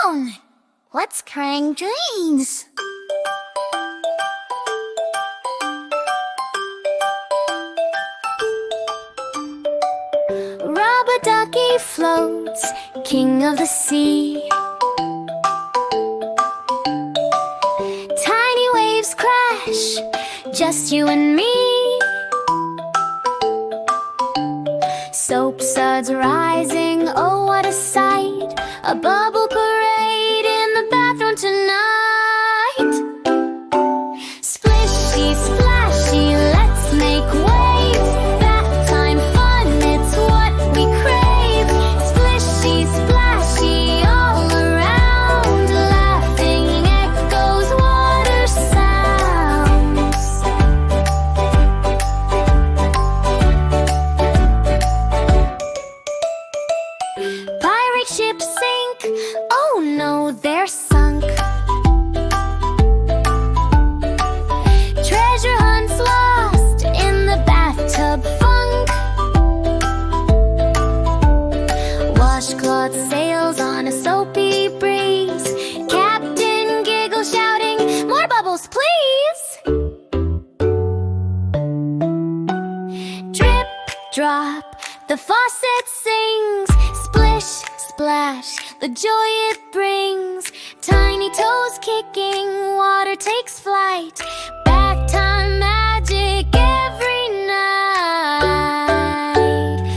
Down! Let's crying dreams. Rubber ducky floats, king of the sea. Tiny waves crash, just you and me. Soap suds rising, oh what a sight. A bubble parade in the bathroom tonight. Splishy splashy, let's make waves. Bath time fun, it's what we crave. Splishy splashy, all around. Laughing echoes, water sounds. Pirate ships sink, oh no, they're sunk. Treasure hunts lost in the bathtub funk. Washcloth sails on a soapy breeze. Captain giggles shouting, more bubbles please. Drip, drop, the faucet sings. Splish, splash, the joy it brings. Tiny toes kicking, water takes flight. Bath time magic every night.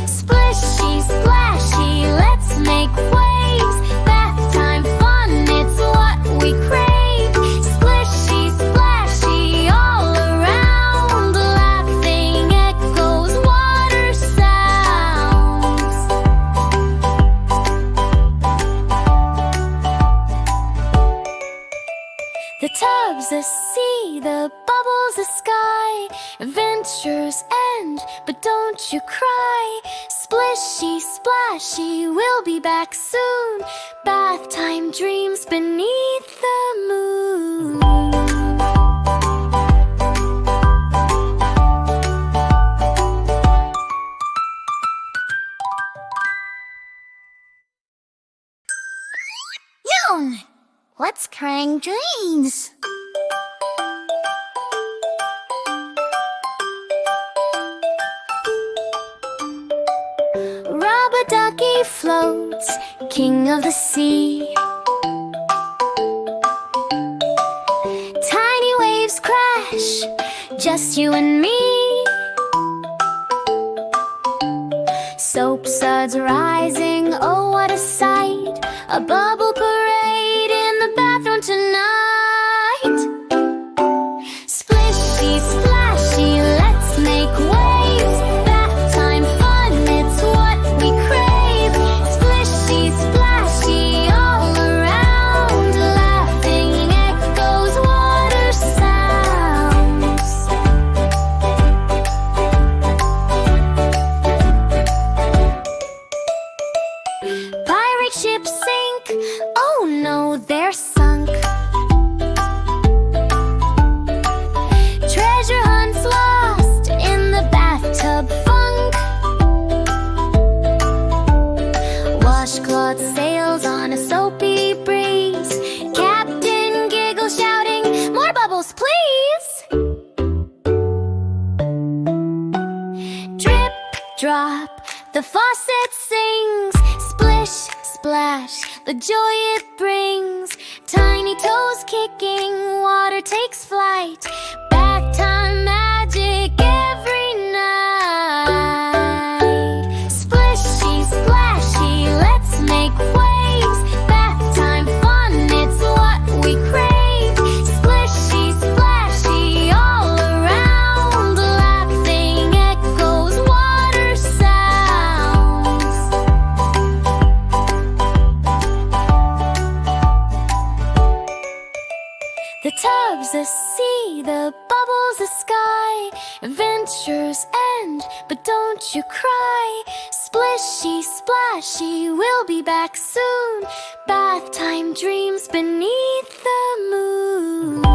Splishy, splashy, let's make waves. Bath time fun, it's what we crave. Splishy, splashy, all around. Laughing echoes, water sounds. The tub's a sea, the bubble's a sky. Adventures end, but don't you cry. Splishy, splashy, we'll be back soon. Bath time dreams beneath the moon. Down! Let's crying dreams. Rubber ducky floats, king of the sea. Tiny waves crash, just you and me. Soap suds rising, oh what a sight. A bubble parade in the bathroom tonight. Splishy, splashy, let's make waves. Bath time fun, it's what we crave. Splishy, splashy, all around. Laughing echoes, water sounds. Pirate ships sink, oh no, they're sunk. Treasure hunts lost in the bathtub funk. Washcloth sails on a soapy breeze. Captain giggles shouting, more bubbles please. Drip, drop, the faucet sings. Splish, splash, the joy it brings. Tiny toes kicking, water takes flight. Bath time magic every night. Splishy, splashy, let's make waves. Bath time fun, it's what we crave. Splishy, splashy, all around. Laughing echoes, water sounds. The tub's a sea, the bubble's a sky. Adventures end, but don't you cry. Splishy, splashy, we'll be back soon. Bath time dreams beneath the moon.